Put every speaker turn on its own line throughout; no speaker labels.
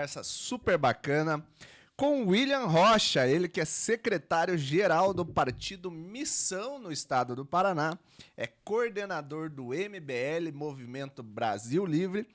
Conversa super bacana com William Rocha, ele que é secretário-geral do Partido Missão no estado do Paraná, é coordenador do MBL, Movimento Brasil Livre,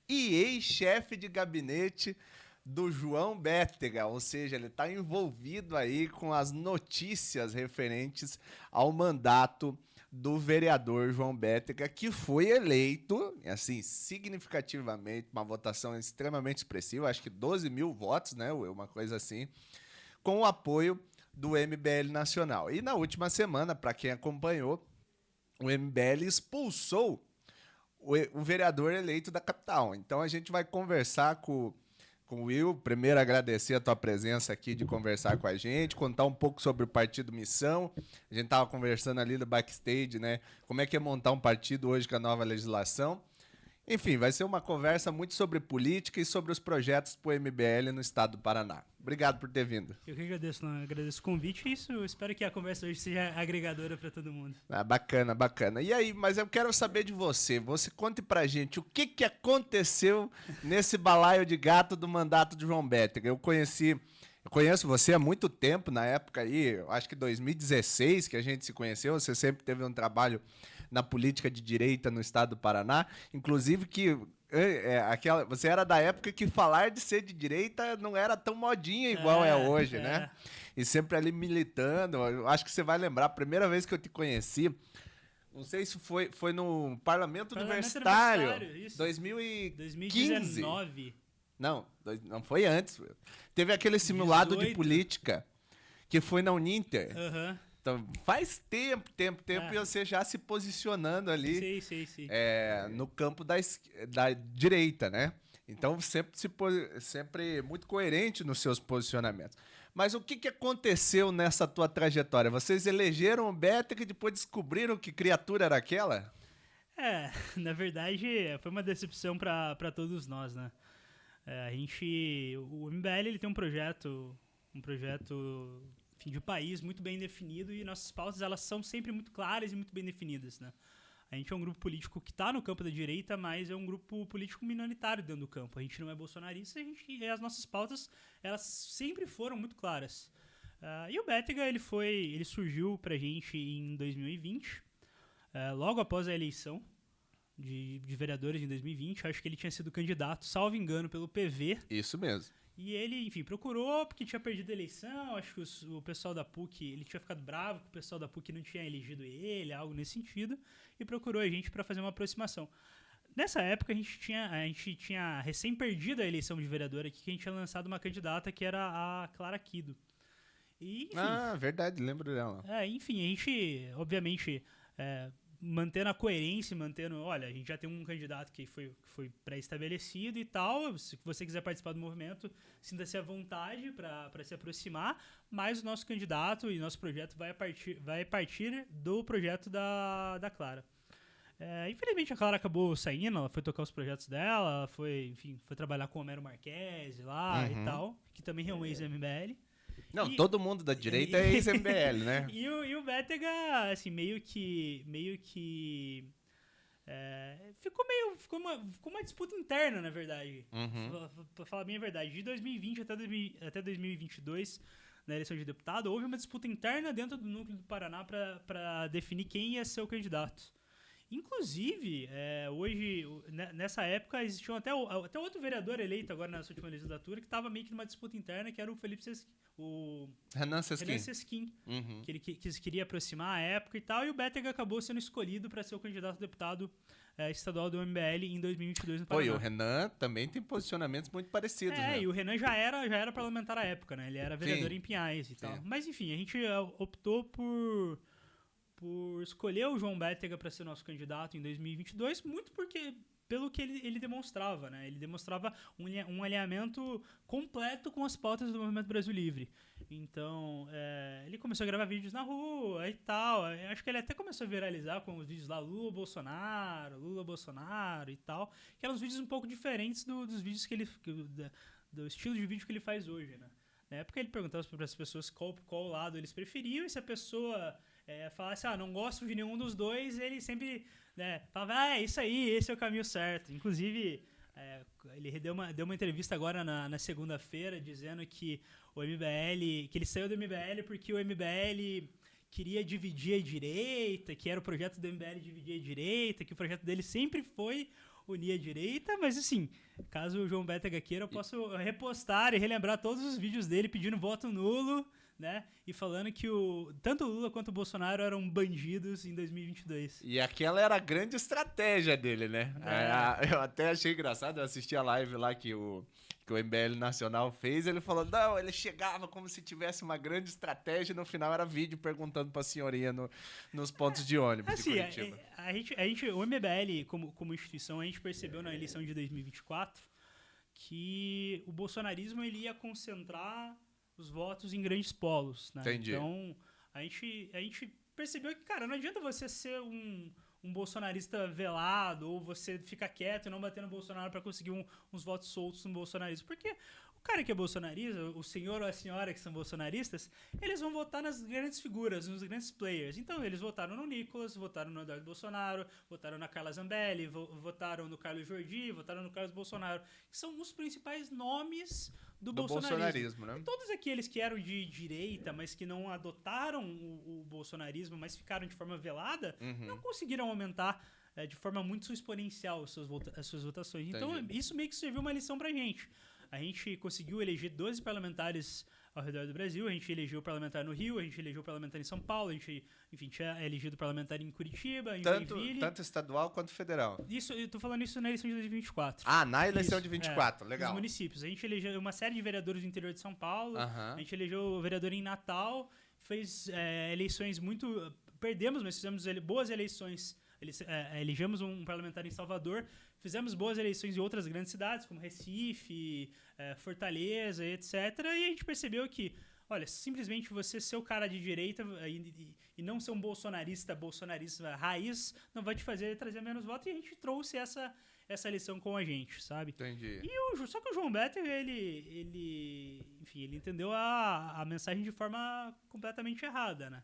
e ex-chefe de gabinete do João Bétega, ou seja, ele está envolvido aí com as notícias referentes ao mandato do vereador João Bétega, que foi eleito, assim, significativamente, uma votação extremamente expressiva, acho que 12 mil votos, né, uma coisa assim, com o apoio do MBL Nacional. E na última semana, para quem acompanhou, o MBL expulsou o vereador eleito da capital. Então a gente vai conversar com o Will. Primeiro, agradecer a tua presença aqui de conversar com a gente, contar um pouco sobre o Partido Missão. A gente estava conversando ali no backstage, né? Como é que é montar um partido hoje com a nova legislação. Enfim, vai ser uma conversa muito sobre política e sobre os projetos para o MBL no estado do Paraná. Obrigado por ter vindo.
Eu que agradeço, né? Agradeço o convite e espero que a conversa hoje seja agregadora para todo mundo.
Ah, bacana, bacana. E aí, mas eu quero saber de você. Você conte pra gente o que aconteceu nesse balaio de gato do mandato de João Bétega. Eu conheço você há muito tempo, na época aí, acho que 2016 que a gente se conheceu. Você sempre teve um trabalho na política de direita no estado do Paraná, inclusive que você era da época que falar de ser de direita não era tão modinha igual é hoje, né? E sempre ali militando. Eu acho que você vai lembrar, a primeira vez que eu te conheci, não sei se foi no Parlamento Universitário,
isso.
2015.
2019.
Não foi antes. Teve aquele simulado
18.
de política que foi na Uninter.
Aham.
Então, faz tempo, e você já se posicionando ali
Sim.
no campo da direita, né? Então, sempre muito coerente nos seus posicionamentos. Mas o que aconteceu nessa tua trajetória? Vocês elegeram o Bétega e depois descobriram que criatura era aquela?
Na verdade, foi uma decepção para todos nós, né? O MBL ele tem um projeto enfim, de país muito bem definido e nossas pautas elas são sempre muito claras e muito bem definidas, né? A gente é um grupo político que está no campo da direita, mas é um grupo político minoritário dentro do campo. A gente não é bolsonarista e as nossas pautas elas sempre foram muito claras. E o Bétega ele surgiu pra gente em 2020, logo após a eleição de vereadores em 2020. Acho que ele tinha sido candidato, salvo engano, pelo PV.
Isso mesmo.
E ele, enfim, procurou porque tinha perdido a eleição. Acho que o pessoal da PUC, ele tinha ficado bravo que o pessoal da PUC não tinha elegido ele, algo nesse sentido, e procurou a gente para fazer uma aproximação. Nessa época, a gente tinha recém perdido a eleição de vereador aqui, que a gente tinha lançado uma candidata que era a Clara Kido. E, enfim,
verdade, lembro dela.
Enfim, a gente, obviamente, mantendo a coerência, olha, a gente já tem um candidato que foi pré-estabelecido e tal. Se você quiser participar do movimento, sinta-se à vontade para se aproximar, mas o nosso candidato e nosso projeto vai partir do projeto da Clara. Infelizmente a Clara acabou saindo, ela foi tocar os projetos dela, foi trabalhar com o Homero Marques lá e tal, que também é um ex-MBL.
Não, todo mundo da direita é ex-MBL, né?
E o Bétega, assim, meio que ficou uma disputa interna, na verdade. Pra falar bem a verdade. De 2020 até 2022, na eleição de deputado, houve uma disputa interna dentro do núcleo do Paraná para definir quem ia ser o candidato. Inclusive, hoje, nessa época, existia até outro vereador eleito agora nessa última legislatura que estava meio que numa disputa interna, que era o
Renan Sesquim.
Que ele queria aproximar a época e tal, e o Bétega acabou sendo escolhido para ser o candidato a deputado estadual do MBL em 2022 no Paraná.
E o Renan também tem posicionamentos muito parecidos, né?
E o Renan já era parlamentar à época, né? Ele era vereador em Pinhais e tal. Mas enfim, a gente optou por escolher o João Bétega para ser nosso candidato em 2022, muito pelo que ele demonstrava, né? Ele demonstrava um alinhamento completo com as pautas do Movimento Brasil Livre. Então, ele começou a gravar vídeos na rua e tal. Eu acho que ele até começou a viralizar com os vídeos lá Lula Bolsonaro e tal, que eram uns vídeos um pouco diferentes dos vídeos do estilo de vídeo que ele faz hoje, né? Na época ele perguntava para as pessoas qual lado eles preferiam, e se a pessoa falasse, não gosto de nenhum dos dois, ele sempre falava, é isso aí, esse é o caminho certo. Inclusive, Ele deu uma entrevista agora na segunda-feira dizendo que o MBL, que ele saiu do MBL porque o MBL queria dividir a direita, que era o projeto do MBL dividir a direita, que o projeto dele sempre foi unir a direita, mas assim, caso o João Bétega queira, eu posso repostar e relembrar todos os vídeos dele pedindo voto nulo, né? E falando que tanto o Lula quanto o Bolsonaro eram bandidos em 2022.
E aquela era a grande estratégia dele, né? Eu até achei engraçado, eu assisti a live lá que o MBL Nacional fez, ele falou, não, ele chegava como se tivesse uma grande estratégia e no final era vídeo perguntando pra senhorinha nos pontos de ônibus
assim,
de Curitiba.
O MBL, como instituição, a gente percebeu na eleição de 2024 que o bolsonarismo ele ia concentrar os votos em grandes polos, né?
Entendi.
Então, a gente percebeu que, cara, não adianta você ser um bolsonarista velado ou você ficar quieto e não bater no Bolsonaro para conseguir uns votos soltos no bolsonarismo. Porque o cara que é bolsonarista, o senhor ou a senhora que são bolsonaristas, eles vão votar nas grandes figuras, nos grandes players. Então, eles votaram no Nicolas, votaram no Eduardo Bolsonaro, votaram na Carla Zambelli, votaram no Carlos Jordi, votaram no Carlos Bolsonaro, que são os principais nomes do bolsonarismo,
né?
E todos aqueles que eram de direita, mas que não adotaram o bolsonarismo, mas ficaram de forma velada, não conseguiram aumentar de forma muito exponencial as suas votações.
Entendi.
Então, isso meio que serviu uma lição pra gente. A gente conseguiu eleger 12 parlamentares ao redor do Brasil, a gente elegeu parlamentar no Rio, a gente elegeu parlamentar em São Paulo, a gente, enfim, tinha elegido parlamentar em Curitiba, em Joinville.
Tanto estadual quanto federal.
Isso, eu tô falando isso na eleição de 2024.
Ah, na eleição de 24, legal.
Nos municípios. A gente elegeu uma série de vereadores do interior de São Paulo,
Aham.
a gente elegeu o vereador em Natal, fez eleições muito... Perdemos, mas fizemos boas eleições. Elegemos um parlamentar em Salvador, fizemos boas eleições em outras grandes cidades, como Recife, Fortaleza, etc. E a gente percebeu que, olha, simplesmente você ser o cara de direita e não ser um bolsonarista raiz, não vai te fazer trazer menos votos. E a gente trouxe essa lição com a gente, sabe?
Entendi.
Só que o João Bétega, ele entendeu a mensagem de forma completamente errada, né?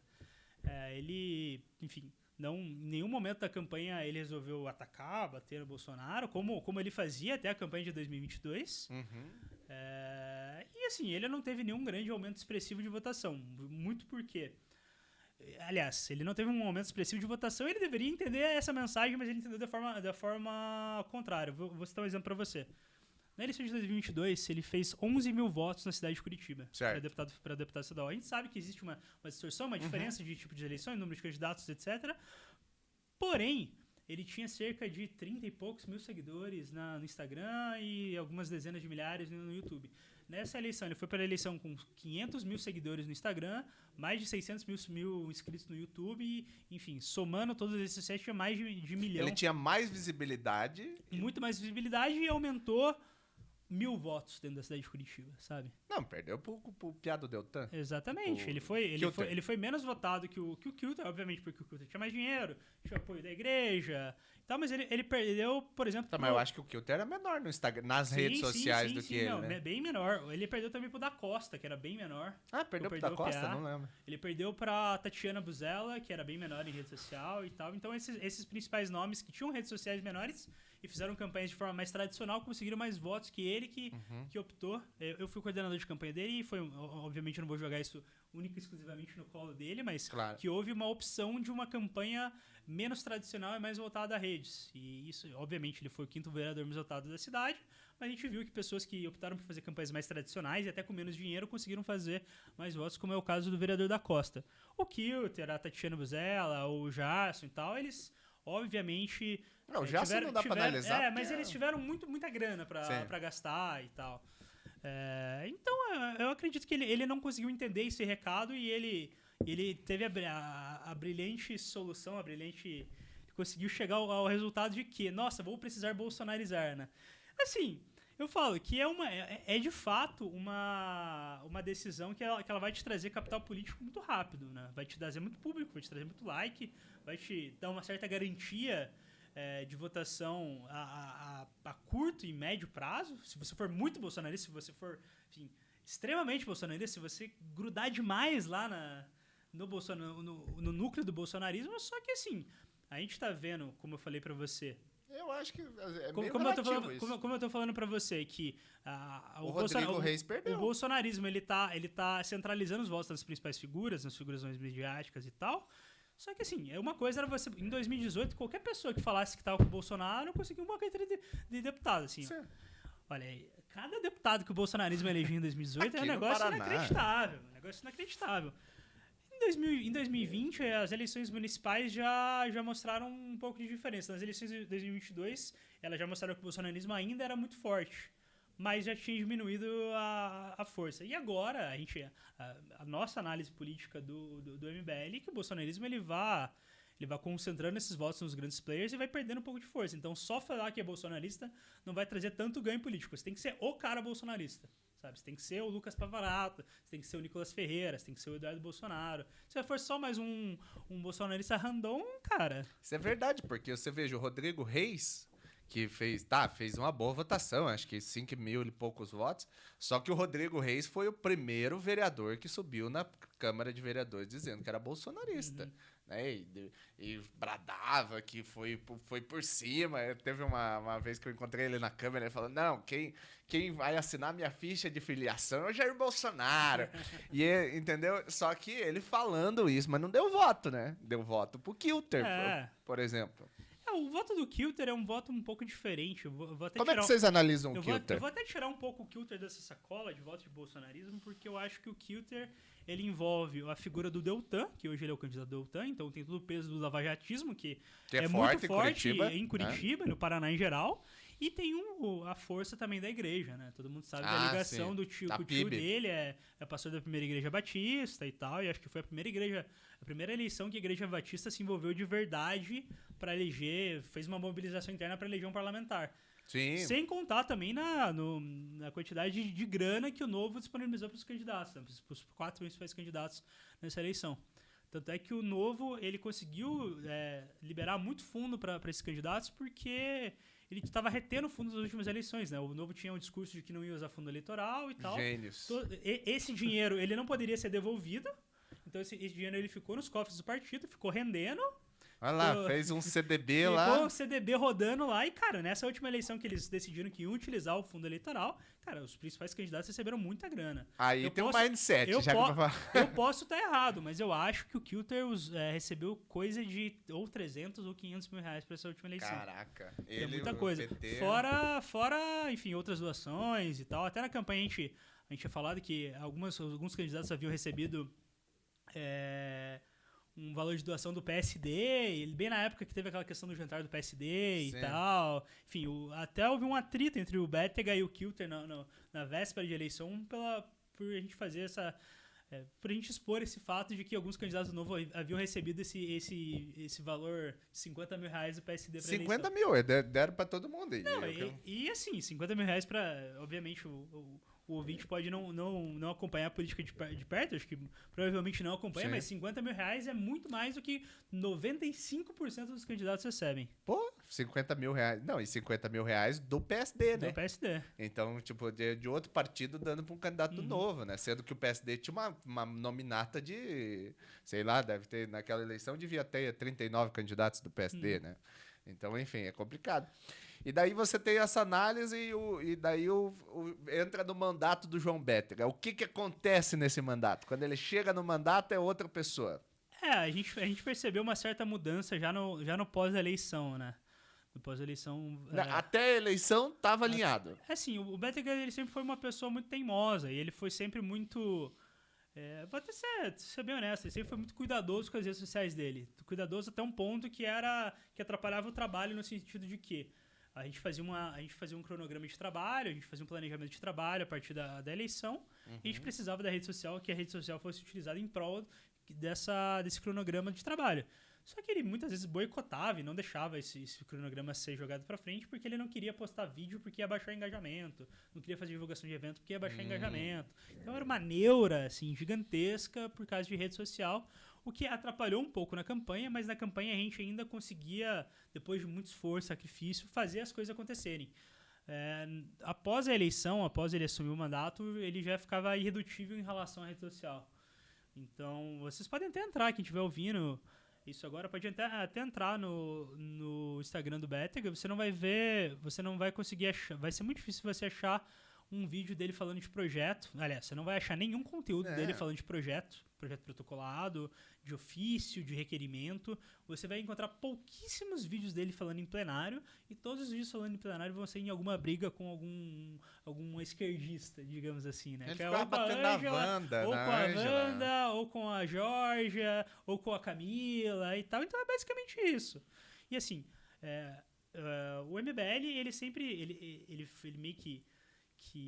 Ele, enfim... Não, em nenhum momento da campanha ele resolveu atacar, bater no Bolsonaro, como ele fazia até a campanha de 2022. E assim, ele não teve nenhum grande aumento expressivo de votação. Muito porque... Aliás, ele não teve um aumento expressivo de votação, ele deveria entender essa mensagem, mas ele entendeu da forma contrária. Vou citar um exemplo para você. Na eleição de 2022, ele fez 11 mil votos na cidade de Curitiba para deputado estadual. A gente sabe que existe uma distorção, uma diferença de tipo de eleições, número de candidatos, etc. Porém, ele tinha cerca de 30 e poucos mil seguidores no Instagram e algumas dezenas de milhares no YouTube. Nessa eleição, ele foi para a eleição com 500 mil seguidores no Instagram, mais de 600 mil inscritos no YouTube, e, enfim, somando todos esses sete, tinha mais de milhão.
Ele tinha mais visibilidade.
Muito mais visibilidade e aumentou 1.000 votos dentro da cidade de Curitiba, sabe?
Não, perdeu pro Piado Deltan.
Exatamente. Ele foi menos votado que o Kilter, obviamente, porque o Kilter tinha mais dinheiro, tinha apoio da igreja e tal, mas ele perdeu, por exemplo...
Tá, mas eu acho que o Kilter era menor no Instagram, nas redes sociais do que ele, né?
Bem menor. Ele perdeu também pro Da Costa, que era bem menor.
Ah, perdeu pro Da Costa? Não lembro.
Ele perdeu pra Tatiana Buzella, que era bem menor em rede social e tal. Então, esses principais nomes que tinham redes sociais menores e fizeram campanhas de forma mais tradicional, conseguiram mais votos que ele, que optou. Eu fui coordenador de campanha dele e obviamente eu não vou jogar isso única e exclusivamente no colo dele, mas
claro,
que houve uma opção de uma campanha menos tradicional e mais voltada a redes. E isso, obviamente, ele foi o 5º vereador mais votado da cidade, mas a gente viu que pessoas que optaram por fazer campanhas mais tradicionais e até com menos dinheiro conseguiram fazer mais votos, como é o caso do vereador da Costa. O Kilter, a Tatiana Buzella, o Jarson e tal, eles, obviamente...
Não, já não dá pra analisar.
Mas eles tiveram muita grana pra gastar e tal. Então, eu acredito que ele não conseguiu entender esse recado e ele teve a brilhante solução, conseguiu chegar ao resultado de que, nossa, vou precisar bolsonarizar, né? Assim, eu falo que é de fato uma decisão que ela vai te trazer capital político muito rápido, né? Vai te trazer muito público, vai te trazer muito like, vai te dar uma certa garantia de votação a curto e médio prazo. Se você for muito bolsonarista, se você for, enfim, extremamente bolsonarista, se você grudar demais lá no núcleo do bolsonarismo, só que assim, a gente tá vendo, como eu falei pra você,
Eu acho que é meio
Como
relativo isso.
eu tô falando pra você que
O Rodrigo Reis perdeu.
O bolsonarismo ele tá centralizando os votos das principais figuras, nas figuras mais midiáticas e tal. Só que assim, uma coisa era você. Em 2018, qualquer pessoa que falasse que tava com o Bolsonaro conseguiu uma carteira de deputado. Assim,
Sim.
olha aí, cada deputado que o bolsonarismo elegeu em 2018 é um negócio inacreditável. Em 2020, as eleições municipais já mostraram um pouco de diferença. Nas eleições de 2022, elas já mostraram que o bolsonarismo ainda era muito forte, mas já tinha diminuído a força. E agora, a nossa análise política do MBL é que o bolsonarismo ele vai concentrando esses votos nos grandes players e vai perdendo um pouco de força. Então, só falar que é bolsonarista não vai trazer tanto ganho político. Você tem que ser o cara bolsonarista. Sabe? Você tem que ser o Lucas Pavarato, você tem que ser o Nicolas Ferreira, você tem que ser o Eduardo Bolsonaro. Se for só mais um bolsonarista random, cara...
Isso é verdade, porque você veja, o Rodrigo Reis, que fez uma boa votação, acho que 5 mil e poucos votos, só que o Rodrigo Reis foi o primeiro vereador que subiu na Câmara de Vereadores dizendo que era bolsonarista. Né? E bradava que foi por cima. Teve uma vez que eu encontrei ele na Câmara, ele falou, não, quem vai assinar minha ficha de filiação é o Jair Bolsonaro. Entendeu? Só que ele falando isso, mas não deu voto, né? Deu voto pro Kilter, por exemplo.
O voto do Kilter é um voto um pouco diferente. Eu vou até
Como é que vocês analisam o
Eu
Kilter?
vou até tirar um pouco o Kilter dessa sacola de voto de bolsonarismo, porque eu acho que o Kilter ele envolve a figura do Deltan, que hoje ele é o candidato do Deltan, então tem todo o peso do lavajatismo, que é muito forte em Curitiba e no Paraná em geral. E tem a força também da igreja, né? Todo mundo sabe da ligação do tio, que o tio dele é pastor da primeira igreja batista e tal, e acho que foi a primeira eleição que a igreja batista se envolveu de verdade para eleger, fez uma mobilização interna para eleger um parlamentar.
Sim.
Sem contar também na quantidade de grana que o Novo disponibilizou para os candidatos, né? Para os 4 principais candidatos nessa eleição. Tanto é que o Novo ele conseguiu liberar muito fundo para esses candidatos porque ele estava retendo fundos das últimas eleições, né? O Novo tinha um discurso de que não ia usar fundo eleitoral e tal.
Gênios.
Esse dinheiro ele não poderia ser devolvido, então esse dinheiro ele ficou nos cofres do partido, ficou rendendo.
Olha lá, fez um CDB lá.
Ficou um CDB rodando lá e, cara, nessa última eleição que eles decidiram que iam utilizar o fundo eleitoral, cara, os principais candidatos receberam muita grana.
Aí tem um mindset, já que eu vou falar.
Eu posso estar errado, mas eu acho que o Kilter recebeu coisa de ou 300 ou 500 mil reais pra essa última eleição.
Caraca.
É muita coisa. PT... Fora, enfim, outras doações e tal. Até na campanha a gente tinha falado que alguns candidatos haviam recebido... um valor de doação do PSD, bem na época que teve aquela questão do jantar do PSD e tal. Enfim, até houve um atrito entre o Bétega e o Kilter na véspera de eleição por a gente fazer por a gente expor esse fato de que alguns candidatos novos haviam recebido esse valor de 50 mil reais do PSD pra
50
eleição.
mil, deram pra todo mundo.
E assim, 50 mil reais pra, obviamente, o ouvinte pode não acompanhar a política de perto, acho que provavelmente não acompanha, mas 50 mil reais é muito mais do que 95% dos candidatos recebem.
Pô, 50 mil reais. Não, e 50 mil reais do PSD, né?
Do PSD.
Então, tipo, de outro partido dando pra um candidato novo, né? Sendo que o PSD tinha uma nominata de, sei lá, deve ter, naquela eleição devia ter 39 candidatos do PSD, né? Então, enfim, é complicado. E daí você tem essa análise e daí entra no mandato do João Bétega. O que acontece nesse mandato? Quando ele chega no mandato é outra pessoa.
A gente percebeu uma certa mudança já no pós-eleição, né? No pós-eleição...
Até a eleição estava alinhado.
Assim, o Bétega ele sempre foi uma pessoa muito teimosa e ele foi sempre muito... vou até ser bem honesto, ele sempre foi muito cuidadoso com as redes sociais dele. Cuidadoso até um ponto que atrapalhava o trabalho no sentido de que a gente fazia um cronograma de trabalho, a gente fazia um planejamento de trabalho a partir da eleição, e a gente precisava da rede social, que a rede social fosse utilizada em prol desse cronograma de trabalho. Só que ele muitas vezes boicotava e não deixava esse cronograma ser jogado pra frente porque ele não queria postar vídeo porque ia baixar engajamento, não queria fazer divulgação de evento porque ia baixar engajamento. Então era uma neura assim, gigantesca por causa de rede social, o que atrapalhou um pouco na campanha, mas na campanha a gente ainda conseguia, depois de muito esforço, sacrifício, fazer as coisas acontecerem. Após a eleição, após ele assumir o mandato, ele já ficava irredutível em relação à rede social. Então, vocês podem até entrar, quem estiver ouvindo, Isso agora pode até entrar no Instagram do Bétega, você não vai ver, você não vai conseguir achar, vai ser muito difícil você achar um vídeo dele falando de projeto. Aliás, você não vai achar nenhum conteúdo dele falando de projeto protocolado, de ofício, de requerimento. Você vai encontrar pouquíssimos vídeos dele falando em plenário, e todos os vídeos falando em plenário vão ser em alguma briga com algum esquerdista, digamos assim, né?
Ele
Que é
ficava batendo na Wanda,
ou
na
com a
Ângela.
Wanda, ou com a Georgia, ou com a Camila e tal. Então é basicamente isso. E assim, o MBL, ele sempre, ele meio que...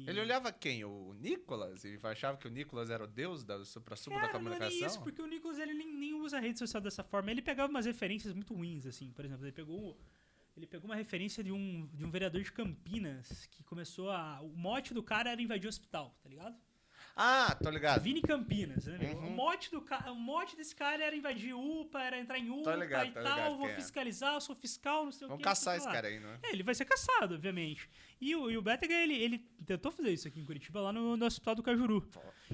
Ele olhava quem? O Nicolas? E achava que o Nicolas era o deus da supra-sumo da comunicação?
Não é nem isso, porque o Nicolas ele nem usa a rede social dessa forma. Ele pegava umas referências muito ruins, assim. Por exemplo, ele pegou uma referência de um vereador de Campinas que começou a... O mote do cara era invadir o hospital, tá ligado?
Ah, tô ligado.
Vini Campinas, né?
Uhum.
O mote desse cara era invadir UPA, era entrar em UPA
ligado,
e
tô
tal,
ligado
vou
quem é.
fiscalizar, eu sou fiscal, não sei o que.
Vamos caçar esse cara aí, não é?
Ele vai ser caçado, obviamente. E o Bétega, ele tentou fazer isso aqui em Curitiba, lá no Hospital do Cajuru.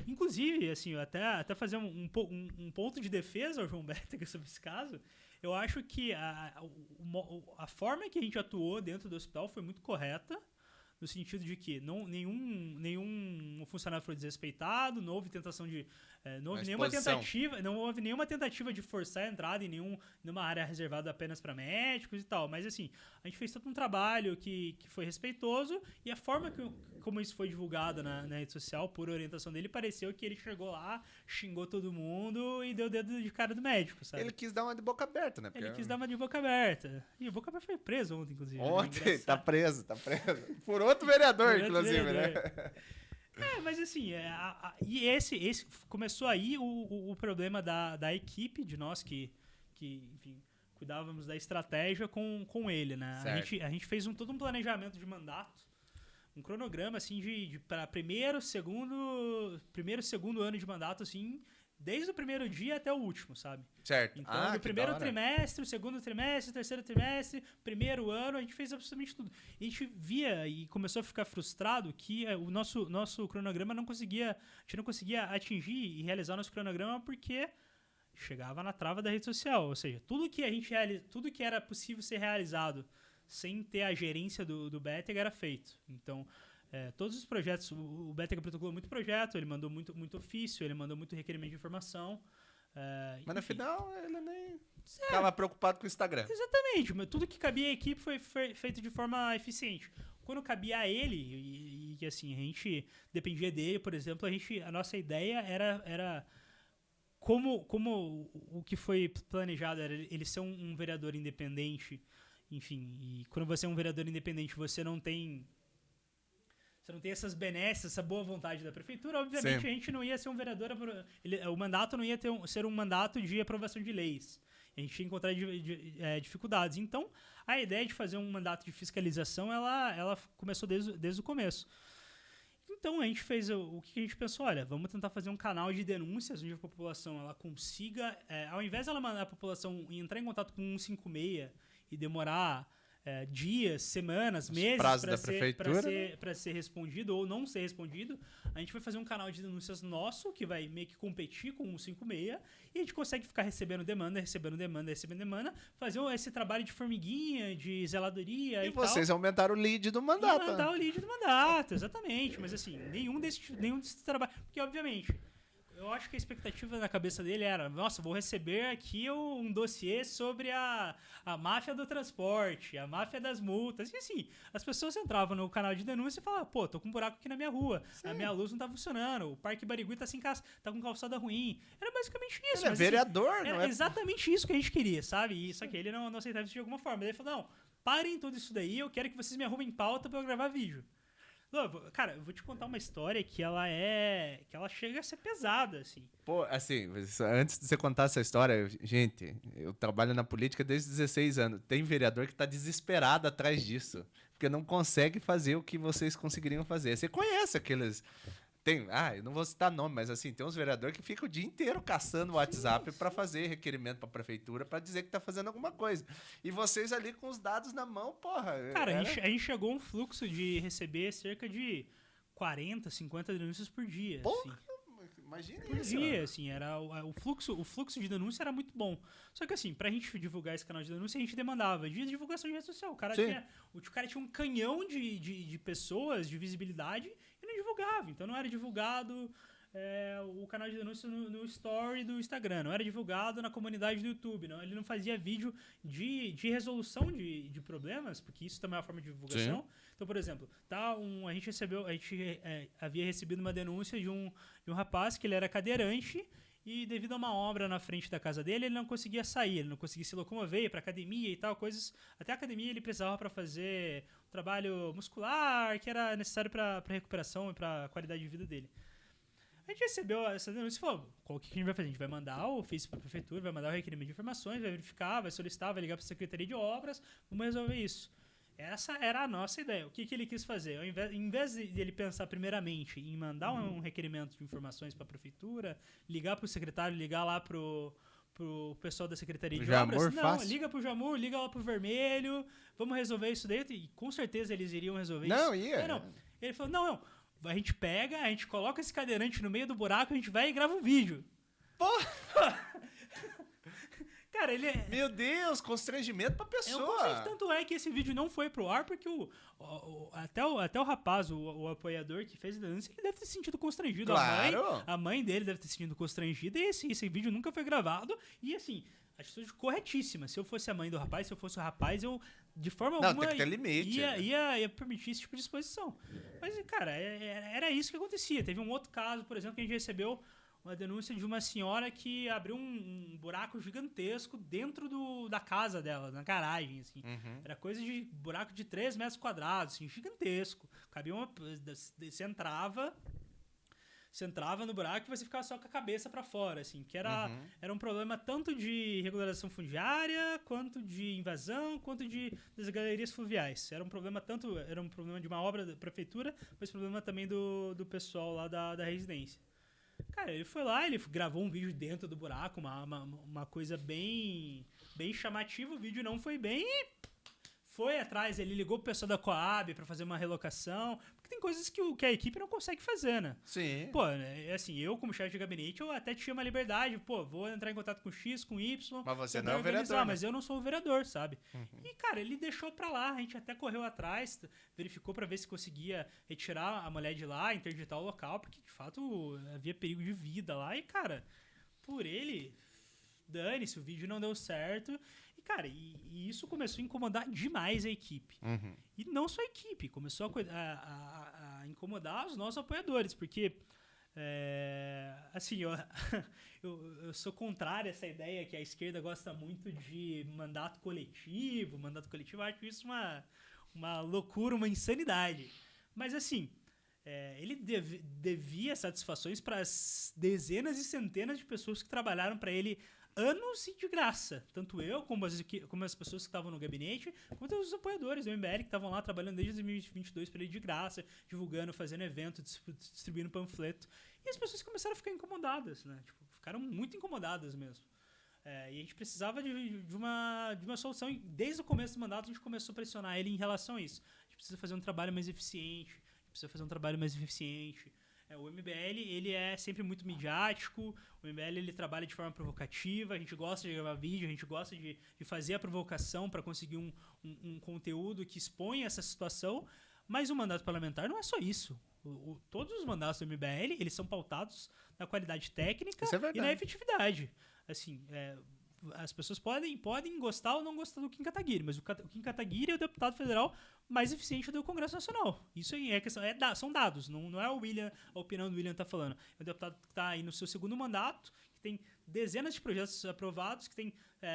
Inclusive, assim, até fazer um ponto de defesa ao João Bétega sobre esse caso, eu acho que a forma que a gente atuou dentro do hospital foi muito correta, no sentido de que nenhum funcionário foi desrespeitado, não houve tentação de... não houve nenhuma tentativa de forçar a entrada em nenhuma área reservada apenas para médicos e tal. Mas assim, a gente fez todo um trabalho que foi respeitoso, e a forma como isso foi divulgado na rede social, por orientação dele, pareceu que ele chegou lá, xingou todo mundo e deu dedo de cara do médico, sabe?
Ele quis dar uma de boca aberta, né?
Ele quis dar uma de boca aberta. E o Boca Aberta foi preso ontem, inclusive.
Ontem, tá preso. Por outro vereador,
Por outro
inclusive,
vereador.
né?
Mas assim, e esse começou aí o problema da equipe, de nós que enfim, cuidávamos da estratégia com ele, né? A gente fez todo um planejamento de mandato, um cronograma, assim, para primeiro, segundo ano de mandato, assim, desde o primeiro dia até o último, sabe?
Certo.
Então, no primeiro trimestre, o segundo trimestre, o terceiro trimestre, primeiro ano, a gente fez absolutamente tudo. E a gente via e começou a ficar frustrado que o nosso cronograma a gente não conseguia atingir e realizar o nosso cronograma porque chegava na trava da rede social. Ou seja, tudo que era possível ser realizado sem ter a gerência do Bétega era feito. Então, todos os projetos, o Bétega protocolou muito projeto, ele mandou muito ofício, ele mandou muito requerimento de informação.
Mas no final ele nem ficava preocupado com o Instagram.
Exatamente, mas tudo que cabia à equipe foi feito de forma eficiente. Quando cabia a ele, e assim, a gente dependia dele, por exemplo, a nossa ideia era como o que foi planejado era ele ser um vereador independente, enfim, e quando você é um vereador independente, você não tem essas benesses, essa boa vontade da prefeitura, obviamente. Sim. A gente não ia ser um vereador, o mandato não ia ser um mandato de aprovação de leis. A gente ia encontrar dificuldades. Então, a ideia de fazer um mandato de fiscalização, ela começou desde o começo. Então, a gente fez o que a gente pensou, olha, vamos tentar fazer um canal de denúncias onde a população ela consiga, ao invés de ela mandar a população entrar em contato com 156 e demorar dias, semanas, meses para ser respondido ou não ser respondido, a gente vai fazer um canal de denúncias nosso que vai meio que competir com o 156 e a gente consegue ficar recebendo demanda, fazer esse trabalho de formiguinha, de zeladoria e
vocês
tal.
aumentaram o lead do mandato.
Aumentar o lead do mandato, exatamente. Mas assim, nenhum desse trabalho. Porque, obviamente, eu acho que a expectativa na cabeça dele era, nossa, vou receber aqui um dossiê sobre a máfia do transporte, a máfia das multas. E assim, as pessoas entravam no canal de denúncia e falavam, pô, tô com um buraco aqui na minha rua, a minha luz não tá funcionando, o Parque Barigui tá com calçada ruim. Era basicamente isso.
Ele é vereador,
assim,
não
é? Exatamente isso que a gente queria, sabe? Só que ele não aceitava isso de alguma forma. Ele falou, não, parem tudo isso daí, eu quero que vocês me arrumem pauta pra eu gravar vídeo. Cara, eu vou te contar uma história que ela chega a ser pesada, assim.
Pô, assim, antes de você contar essa história, gente, eu trabalho na política desde 16 anos. Tem vereador que tá desesperado atrás disso, porque não consegue fazer o que vocês conseguiriam fazer. Você conhece aqueles... eu não vou citar nome, mas assim, tem uns vereadores que ficam o dia inteiro caçando o WhatsApp para fazer requerimento para a prefeitura para dizer que tá fazendo alguma coisa. E vocês ali com os dados na mão, porra.
Cara, a gente chegou a um fluxo de receber cerca de 40, 50 denúncias por dia.
Porra,
assim.
Imagina
por
isso.
dia, assim, era o fluxo de denúncia era muito bom. Só que assim, pra gente divulgar esse canal de denúncia, a gente demandava de divulgação de rede social. O cara tinha um canhão de pessoas, de visibilidade, e não divulgava. Então não era divulgado o canal de denúncia no story do Instagram, não era divulgado na comunidade do YouTube, não, ele não fazia vídeo de resolução de problemas, porque isso também é uma forma de divulgação. Sim. Então, por exemplo, a gente havia recebido uma denúncia de um rapaz que ele era cadeirante e devido a uma obra na frente da casa dele, ele não conseguia sair, ele não conseguia se locomover, ir pra academia e tal, coisas. Até a academia ele precisava para fazer um trabalho muscular que era necessário para recuperação e para qualidade de vida dele. A gente recebeu essa denúncia e falou, o que a gente vai fazer? A gente vai mandar o ofício para a prefeitura, vai mandar o requerimento de informações, vai verificar, vai solicitar, vai ligar para a Secretaria de Obras, vamos resolver isso. Essa era a nossa ideia. O que ele quis fazer? Em vez de ele pensar primeiramente em mandar um requerimento de informações para a prefeitura, ligar para o secretário, ligar lá pro pessoal da Secretaria de Obras, não, fácil. Liga pro Jamur, liga lá pro Vermelho, vamos resolver isso daí, e com certeza eles iriam resolver isso.
Não, ia.
Não. Ele falou, não, a gente pega, a gente coloca esse cadeirante no meio do buraco, a gente vai e grava um vídeo.
Porra!
Cara, ele é...
Meu Deus, constrangimento pra pessoa.
Tanto é que esse vídeo não foi pro ar, porque até o rapaz, o apoiador que fez a denúncia, ele deve ter se sentido constrangido.
Claro.
A mãe dele deve ter se sentido constrangida, e esse vídeo nunca foi gravado. E assim, atitude corretíssima. Se eu fosse a mãe do rapaz, se eu fosse o rapaz, eu de forma alguma
tem que ter limite,
ia permitir esse tipo de exposição. Mas, cara, era isso que acontecia. Teve um outro caso, por exemplo, que a gente recebeu uma denúncia de uma senhora que abriu um buraco gigantesco dentro da casa dela, na garagem, assim. Uhum. Era coisa de buraco de 3 metros quadrados, assim, gigantesco. Cabia você entrava no buraco e você ficava só com a cabeça para fora, assim, que era um problema tanto de regularização fundiária, quanto de invasão, quanto das galerias fluviais. Era um problema de uma obra da prefeitura, mas problema também do pessoal lá da residência. Cara, ele foi lá, ele gravou um vídeo dentro do buraco, uma coisa bem chamativa. O vídeo não foi bem e foi atrás. Ele ligou pro pessoal da Coab pra fazer uma relocação. Porque tem coisas que a equipe não consegue fazer, né?
Sim.
Pô, assim, eu como chefe de gabinete, eu até tinha uma liberdade. Pô, vou entrar em contato com X, com Y.
Mas você não é o vereador, né?
Mas eu não sou o vereador, sabe? Uhum. E, cara, ele deixou pra lá. A gente até correu atrás, verificou pra ver se conseguia retirar a mulher de lá, interditar o local, porque, de fato, havia perigo de vida lá. E, cara, por ele, dane-se, o vídeo não deu certo. E, cara, e isso começou a incomodar demais a equipe. Uhum. E não só a equipe, começou a incomodar os nossos apoiadores, porque, assim, eu sou contrário a essa ideia que a esquerda gosta muito de mandato coletivo. Mandato coletivo, eu acho isso uma loucura, uma insanidade. Mas, assim, ele devia satisfações para as dezenas e centenas de pessoas que trabalharam para ele anos e de graça. Tanto eu, como as pessoas que estavam no gabinete, quanto os apoiadores do MBL que estavam lá trabalhando desde 2022 para ele de graça, divulgando, fazendo evento, distribuindo panfleto. E as pessoas começaram a ficar incomodadas, né? Tipo, ficaram muito incomodadas mesmo. E a gente precisava de uma solução. E desde o começo do mandato a gente começou a pressionar ele em relação a isso. A gente precisa fazer um trabalho mais eficiente. O MBL, ele é sempre muito midiático, o MBL ele trabalha de forma provocativa, a gente gosta de gravar vídeo, a gente gosta de fazer a provocação para conseguir um conteúdo que expõe essa situação, mas o mandato parlamentar não é só isso. Todos os mandatos do MBL, eles são pautados na qualidade técnica e na efetividade. Assim, as pessoas podem gostar ou não gostar do Kim Kataguiri, mas o Kim Kataguiri é o deputado federal mais eficiente do Congresso Nacional. Isso aí são dados, não é a opinião do William tá falando. É um deputado que está aí no seu segundo mandato, que tem dezenas de projetos aprovados, que tem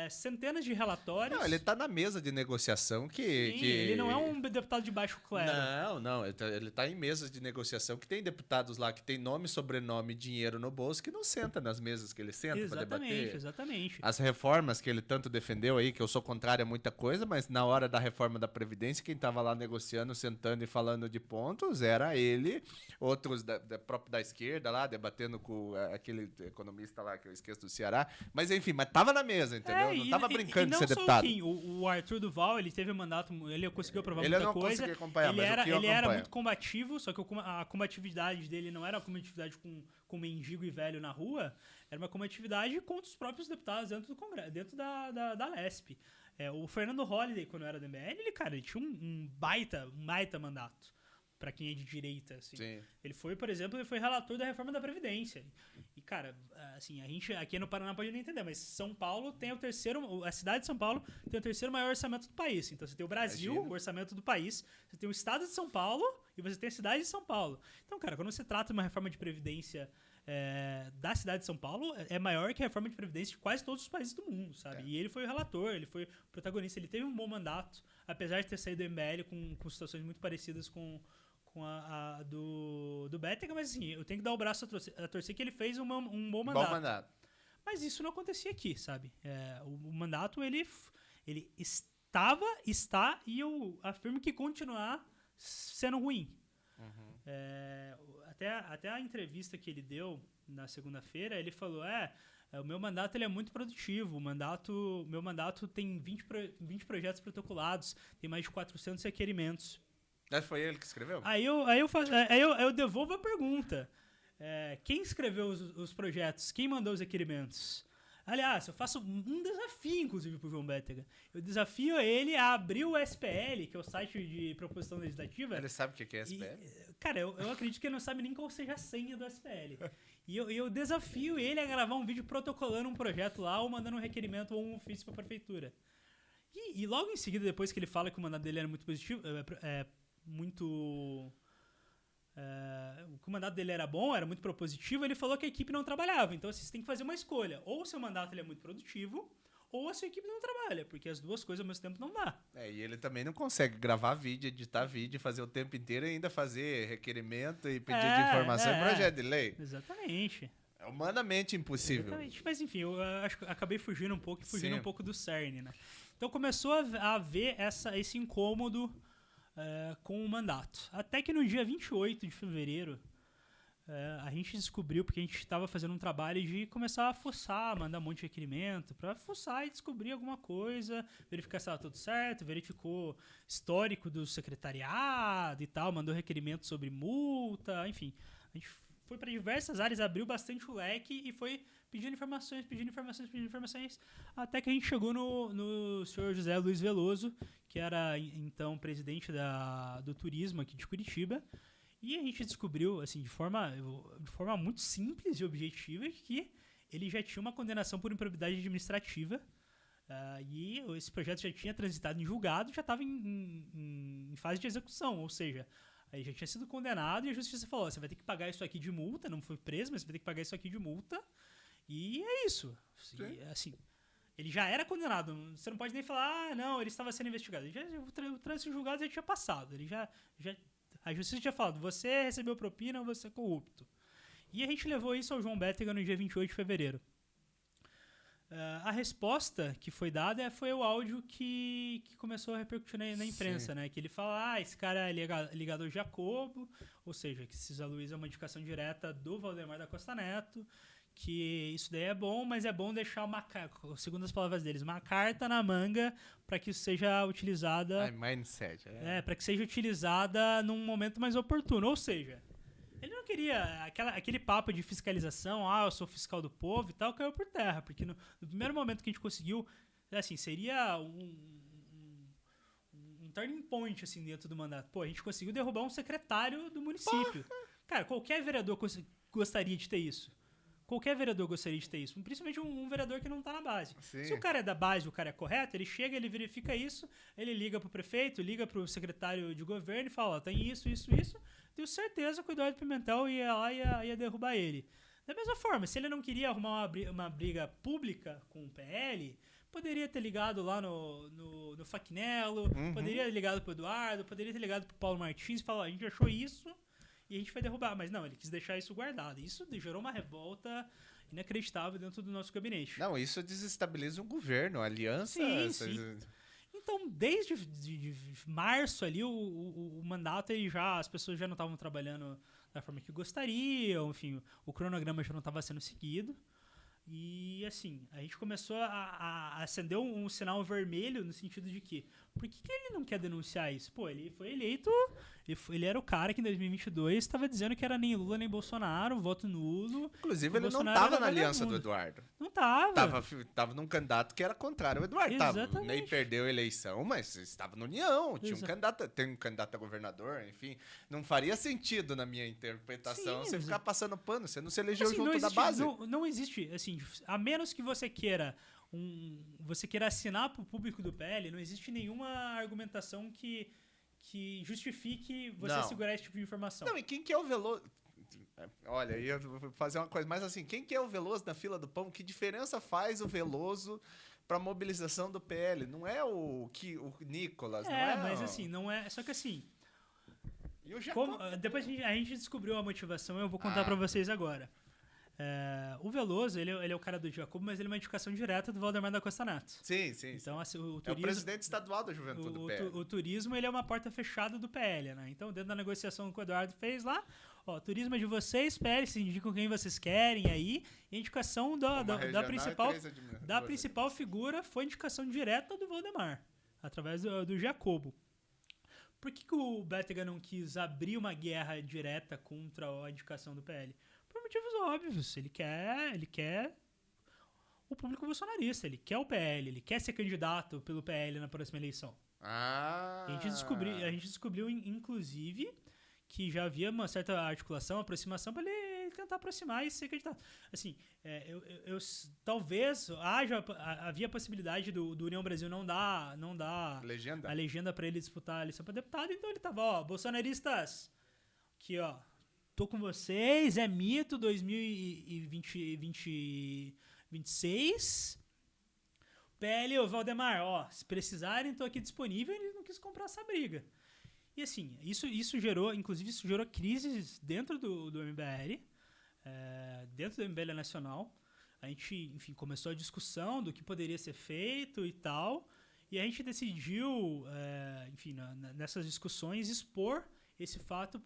centenas de relatórios.
Não, ele está na mesa de negociação
ele não é um deputado de baixo clero.
Não, ele está em mesas de negociação que tem deputados lá que tem nome, sobrenome, dinheiro no bolso que não senta nas mesas que ele senta para debater.
Exatamente.
As reformas que ele tanto defendeu aí, que eu sou contrário a muita coisa, mas na hora da reforma da Previdência, quem estava lá negociando, sentando e falando de pontos, era ele, outros próprio da esquerda lá, debatendo com aquele economista lá que eu esqueço do Ceará. Mas enfim, mas tava na mesa, entendeu? Não tava brincando de ser deputado.
O Arthur Duval, ele teve um mandato, ele conseguiu aprovar
Ele
muita
não
coisa.
consegui acompanhar,
ele
mas
era,
o que eu
ele era
acompanho.
muito combativo, só que a combatividade dele não era uma combatividade com mendigo e velho na rua, era uma combatividade contra os próprios deputados dentro do Congresso, dentro da Lesp. O Fernando Holliday, quando era do MBL, ele tinha um baita mandato. Pra quem é de direita, assim.
Sim.
Ele foi, por exemplo, relator da reforma da Previdência. E, cara, assim, a gente aqui no Paraná pode não entender, mas São Paulo tem a cidade de São Paulo tem o terceiro maior orçamento do país. Então você tem o Brasil, o orçamento do país, você tem o estado de São Paulo e você tem a cidade de São Paulo. Então, cara, quando você trata de uma reforma de Previdência da cidade de São Paulo, é maior que a reforma de Previdência de quase todos os países do mundo, sabe? E ele foi o relator, ele foi o protagonista, ele teve um bom mandato, apesar de ter saído do MBL com situações muito parecidas com a do Bétega, mas assim, eu tenho que dar o braço a torcer que ele fez um bom mandato.
Bom mandato.
Mas isso não acontecia aqui, sabe? O mandato, ele estava, está, e eu afirmo que continuar sendo ruim.
Uhum.
Até a entrevista que ele deu na segunda-feira, ele falou, o meu mandato ele é muito produtivo, meu mandato tem 20 projetos protocolados, tem mais de 400 requerimentos.
Foi ele que escreveu?
Aí eu devolvo a pergunta. Quem escreveu os projetos? Quem mandou os requerimentos? Aliás, eu faço um desafio, inclusive, pro João Bétega. Eu desafio ele a abrir o SPL, que é o site de proposição legislativa.
Ele sabe o que é SPL?
Cara, eu acredito que ele não sabe nem qual seja a senha do SPL. E eu desafio ele a gravar um vídeo protocolando um projeto lá ou mandando um requerimento ou um ofício pra prefeitura. E logo em seguida, depois que ele fala que o mandato dele era muito positivo, o mandato dele era bom, era muito propositivo, ele falou que a equipe não trabalhava. Então, assim, você tem que fazer uma escolha. Ou o seu mandato ele é muito produtivo, ou a sua equipe não trabalha, porque as duas coisas ao mesmo tempo não dá.
E ele também não consegue gravar vídeo, editar vídeo, fazer o tempo inteiro e ainda fazer requerimento e pedido de informação e projeto de lei.
Exatamente.
É humanamente impossível.
Exatamente. Mas enfim, eu acho que acabei fugindo um pouco
Sim.
um pouco do cerne, né? Então começou a haver esse incômodo com o mandato. Até que no dia 28 de fevereiro, a gente descobriu, porque a gente estava fazendo um trabalho de começar a fuçar, mandar um monte de requerimento, para fuçar e descobrir alguma coisa, verificar se estava tudo certo, verificou histórico do secretariado e tal, mandou requerimento sobre multa, enfim. A gente foi para diversas áreas, abriu bastante o leque e foi pedindo informações, até que a gente chegou no senhor José Luiz Veloso, que era então presidente do turismo aqui de Curitiba, e a gente descobriu, assim, de forma muito simples e objetiva, que ele já tinha uma condenação por improbidade administrativa, e esse projeto já tinha transitado em julgado, já estava em fase de execução, ou seja, aí já tinha sido condenado e a justiça falou, você vai ter que pagar isso aqui de multa, não foi preso, mas você vai ter que pagar isso aqui de multa, e é isso. Assim, ele já era condenado, você não pode nem falar, não, ele estava sendo investigado. O trânsito julgado já tinha passado, a justiça tinha falado, você recebeu propina, você é corrupto. E a gente levou isso ao João Bétega no dia 28 de fevereiro. A resposta que foi dada foi o áudio que começou a repercutir na imprensa, né? Que ele fala, esse cara é ligado ao Jacobo, ou seja, que Cisa Luiz é uma indicação direta do Valdemar da Costa Neto, que isso daí é bom, mas é bom deixar segundo as palavras deles, uma carta na manga para que isso seja utilizada...
mindset.
para que seja utilizada num momento mais oportuno, ou seja... Ele não queria aquele papo de fiscalização, eu sou fiscal do povo e tal, caiu por terra, porque no primeiro momento que a gente conseguiu, assim, seria um turning point, assim, dentro do mandato. A gente conseguiu derrubar um secretário do município. Cara, qualquer vereador gostaria de ter isso. Qualquer vereador gostaria de ter isso, principalmente um vereador que não está na base.
Sim.
Se o cara é da base, o cara é correto, ele chega, ele verifica isso, ele liga pro prefeito, liga pro secretário de governo e fala, tem isso, tenho certeza que o Eduardo Pimentel ia lá e ia derrubar ele. Da mesma forma, se ele não queria arrumar uma briga pública com o PL, poderia ter ligado lá no Facnello, poderia ter ligado pro Eduardo, poderia ter ligado pro Paulo Martins e falar, a gente achou isso e a gente vai derrubar. Mas não, ele quis deixar isso guardado. Isso gerou uma revolta inacreditável dentro do nosso gabinete.
Não, isso desestabiliza o governo, a aliança.
Sim. então, desde de março ali, o mandato, as pessoas já não estavam trabalhando da forma que gostariam, enfim, o cronograma já não estava sendo seguido. E, assim, a gente começou a acender um sinal vermelho no sentido de que, por que ele não quer denunciar isso? Pô, ele foi eleito, ele era o cara que em 2022 estava dizendo que era nem Lula nem Bolsonaro, voto nulo.
Inclusive, ele
Bolsonaro
não tava
era
na aliança do
vagabundo.
Eduardo.
Não tava.
Tava num candidato que era contrário ao Eduardo.
Exatamente.
Nem perdeu a eleição, mas estava na União. Tinha tem um candidato a governador, enfim. Não faria sentido, na minha interpretação,
Sim,
você ficar passando pano. Você não se elegeu
assim,
junto da base.
Não existe, assim, a menos que você queira assinar pro público do PL, não existe nenhuma argumentação que justifique você segurar esse tipo de informação.
Não, e quem que é o Veloso? Olha, eu vou fazer uma coisa mais assim. Quem que é o Veloso na fila do pão? Que diferença faz o Veloso pra mobilização do PL? Não é o Nicolas, não é?
Mas assim, não é... Só que assim...
E o Jacob?
Depois a gente descobriu a motivação, eu vou contar pra vocês agora. O Veloso, ele é o cara do Jacob, mas ele é uma indicação direta do Valdemar da Costa Neto.
Sim.
Então, assim, o turismo,
é o presidente estadual da Juventude do PL.
O turismo, ele é uma porta fechada do PL, né? Então, dentro da negociação que o Eduardo fez lá, turismo é de vocês, PL, se indicam quem vocês querem aí, e a indicação da principal figura foi indicação direta do Valdemar, através do Jacobo. Por que o Bétega não quis abrir uma guerra direta contra a indicação do PL? Por motivos óbvios. Ele quer o público bolsonarista, ele quer o PL, ele quer ser candidato pelo PL na próxima eleição. A gente descobriu, inclusive, que já havia uma certa articulação, aproximação para ele tentar aproximar e ser candidato. Assim, talvez havia a possibilidade do União Brasil não dar a legenda para ele disputar a eleição para deputado, então ele tava, bolsonaristas, aqui, tô com vocês, é mito 2026. PL, Valdemar, se precisarem, tô aqui disponível. Ele não quis comprar essa briga. E assim, isso gerou crises dentro do MBL, dentro do MBL Nacional. A gente, enfim, começou a discussão do que poderia ser feito e tal. E a gente decidiu, enfim, nessas discussões, expor esse fato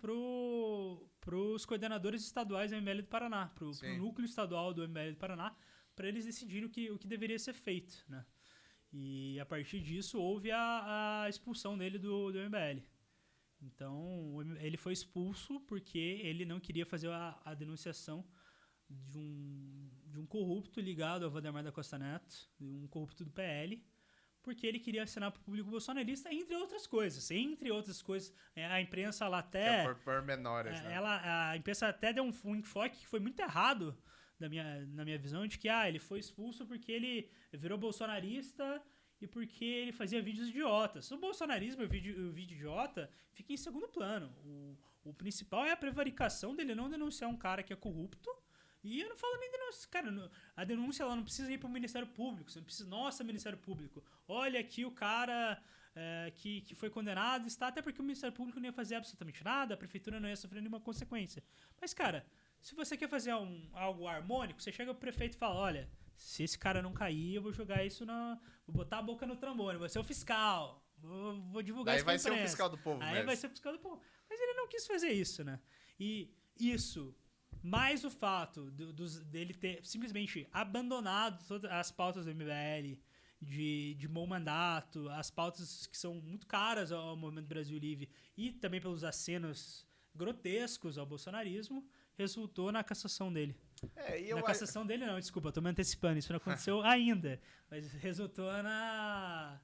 pros coordenadores estaduais do MBL do Paraná, pro núcleo estadual do MBL do Paraná, para eles decidirem o que deveria ser feito, né? E a partir disso houve a expulsão dele do MBL. Então ele foi expulso porque ele não queria fazer a denunciação de um corrupto ligado ao Valdemar da Costa Neto, de um corrupto do PL, porque ele queria assinar para o público bolsonarista, entre outras coisas. A imprensa lá até...
Que é por menores, né?
A imprensa até deu um enfoque que foi muito errado na minha visão, de que ele foi expulso porque ele virou bolsonarista e porque ele fazia vídeos idiotas. O bolsonarismo e o vídeo idiota fica em segundo plano. O principal é a prevaricação dele não denunciar um cara que é corrupto. E eu não falo nem denúncia. Cara, a denúncia ela não precisa ir para o Ministério Público. Você não precisa... Nossa, Ministério Público, olha aqui o cara que foi condenado está, até porque o Ministério Público não ia fazer absolutamente nada, a Prefeitura não ia sofrer nenhuma consequência. Mas, cara, se você quer fazer algo harmônico, você chega pro prefeito e fala, olha, se esse cara não cair, eu vou jogar isso Vou botar a boca no trombone, vou ser o fiscal, vou divulgar isso pra imprensa.
Aí vai ser o fiscal do povo mesmo.
Vai ser o fiscal do povo. Mas ele não quis fazer isso, né? E isso... Mais o fato dele ter simplesmente abandonado todas as pautas do MBL, de bom mandato, as pautas que são muito caras ao Movimento Brasil Livre e também pelos acenos grotescos ao bolsonarismo, resultou na cassação dele. Na cassação dele não, desculpa, tô me antecipando, isso não aconteceu ainda, mas resultou na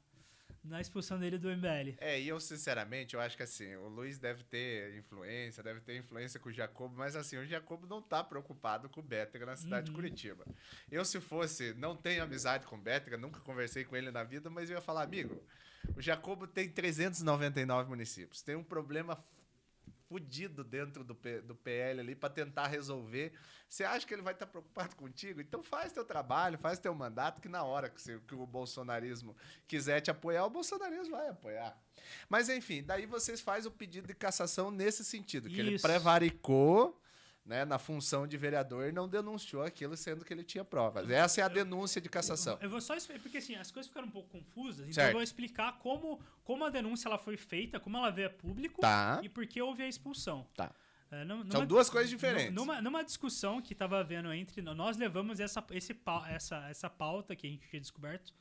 expulsão dele do MBL.
E eu, sinceramente, eu acho que assim, o Luiz deve ter influência com o Jacobo, mas assim, o Jacobo não tá preocupado com o Bétega na cidade de Curitiba. Eu, se fosse, não tenho amizade com o Bétega, nunca conversei com ele na vida, mas eu ia falar, amigo, o Jacobo tem 399 municípios, tem um problema fudido dentro do PL ali para tentar resolver. Você acha que ele vai estar preocupado contigo? Então faz teu trabalho, faz teu mandato, que na hora que o bolsonarismo quiser te apoiar, o bolsonarismo vai apoiar. Mas enfim, daí vocês fazem o pedido de cassação nesse sentido, que ele prevaricou, né, na função de vereador, não denunciou aquilo, sendo que ele tinha provas. Essa é a denúncia de cassação.
Eu vou só explicar, porque assim, as coisas ficaram um pouco confusas, então
Certo.
eu vou explicar como a denúncia ela foi feita, como ela veio a público
Tá.
e por que houve a expulsão.
Tá.
Numa-
São duas coisas diferentes.
Numa discussão que estava havendo entre nós, levamos essa pauta que a gente tinha descoberto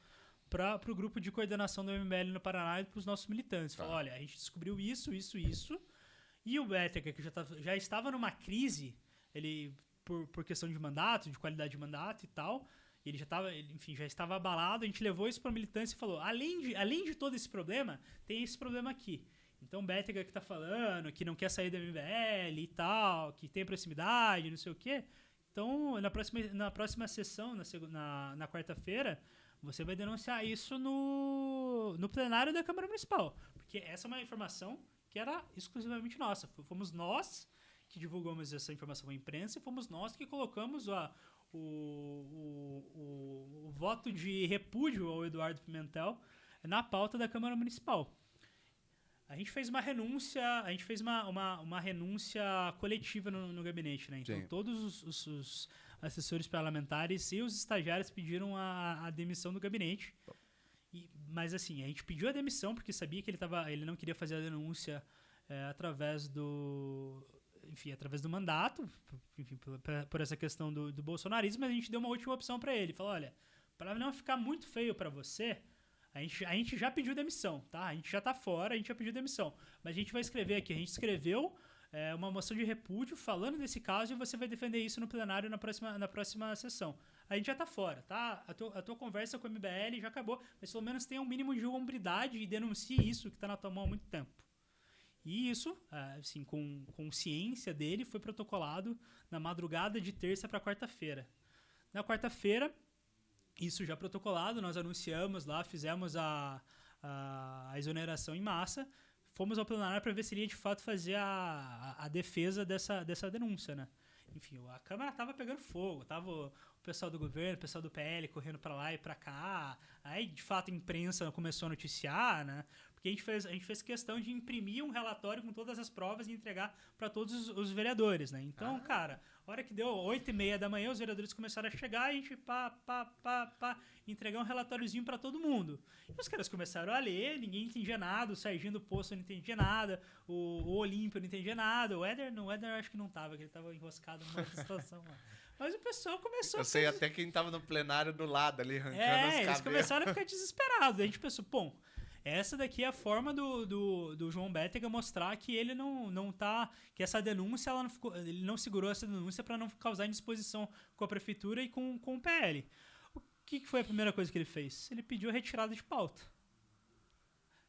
para o grupo de coordenação do MBL no Paraná e para os nossos militantes. Falou, olha, a gente descobriu isso, e o Bétega, que já estava numa crise, ele por questão de mandato, de qualidade de mandato e tal, ele já estava abalado, a gente levou isso para a militância e falou, além de todo esse problema, tem esse problema aqui. Então o Bétega que tá falando, que não quer sair do MBL e tal, que tem proximidade, não sei o quê. Então, na próxima sessão, na quarta-feira, você vai denunciar isso no plenário da Câmara Municipal. Porque essa é uma informação que era exclusivamente nossa. Fomos nós que divulgamos essa informação à imprensa e fomos nós que colocamos o voto de repúdio ao Eduardo Pimentel na pauta da Câmara Municipal. A gente fez uma renúncia, uma renúncia coletiva no gabinete, né? Então, todos os assessores parlamentares e os estagiários pediram a demissão do gabinete. Mas, assim, a gente pediu a demissão porque sabia que ele não queria fazer a denúncia através do mandato, enfim, por essa questão do bolsonarismo, mas a gente deu uma última opção para ele. Falou, olha, para não ficar muito feio para você... A gente já pediu demissão, tá? A gente já tá fora, a gente já pediu demissão. Mas a gente vai escrever aqui. A gente escreveu uma moção de repúdio falando desse caso e você vai defender isso no plenário na próxima sessão. A gente já tá fora, tá? A tua conversa com o MBL já acabou, mas pelo menos tenha um mínimo de hombridade e denuncie isso que tá na tua mão há muito tempo. E isso, assim, com ciência dele, foi protocolado na madrugada de terça para quarta-feira. Na quarta-feira, isso já protocolado, nós anunciamos lá, fizemos a exoneração em massa, fomos ao plenário para ver se iria de fato fazer a defesa dessa denúncia, né? Enfim, a Câmara tava pegando fogo, tava o pessoal do governo, o pessoal do PL correndo para lá e para cá, aí de fato a imprensa começou a noticiar, né? Porque a gente fez questão de imprimir um relatório com todas as provas e entregar para todos os vereadores, né? Então, cara, a hora que deu 8h30 da manhã, os vereadores começaram a chegar e a gente entregar um relatóriozinho para todo mundo. E os caras começaram a ler, ninguém entendia nada, o Serginho do Poço não entendia nada, o Olímpio não entendia nada, o Éder acho que não tava, que ele tava enroscado numa outra situação lá. Mas o pessoal começou
Eu sei até quem tava no plenário do lado ali, arrancando os cabelos.
eles começaram a ficar desesperados. A gente pensou, bom, essa daqui é a forma do João Bétega mostrar que ele não tá... Que essa denúncia, ele não segurou essa denúncia para não causar indisposição com a prefeitura e com o PL. O que foi a primeira coisa que ele fez? Ele pediu a retirada de pauta.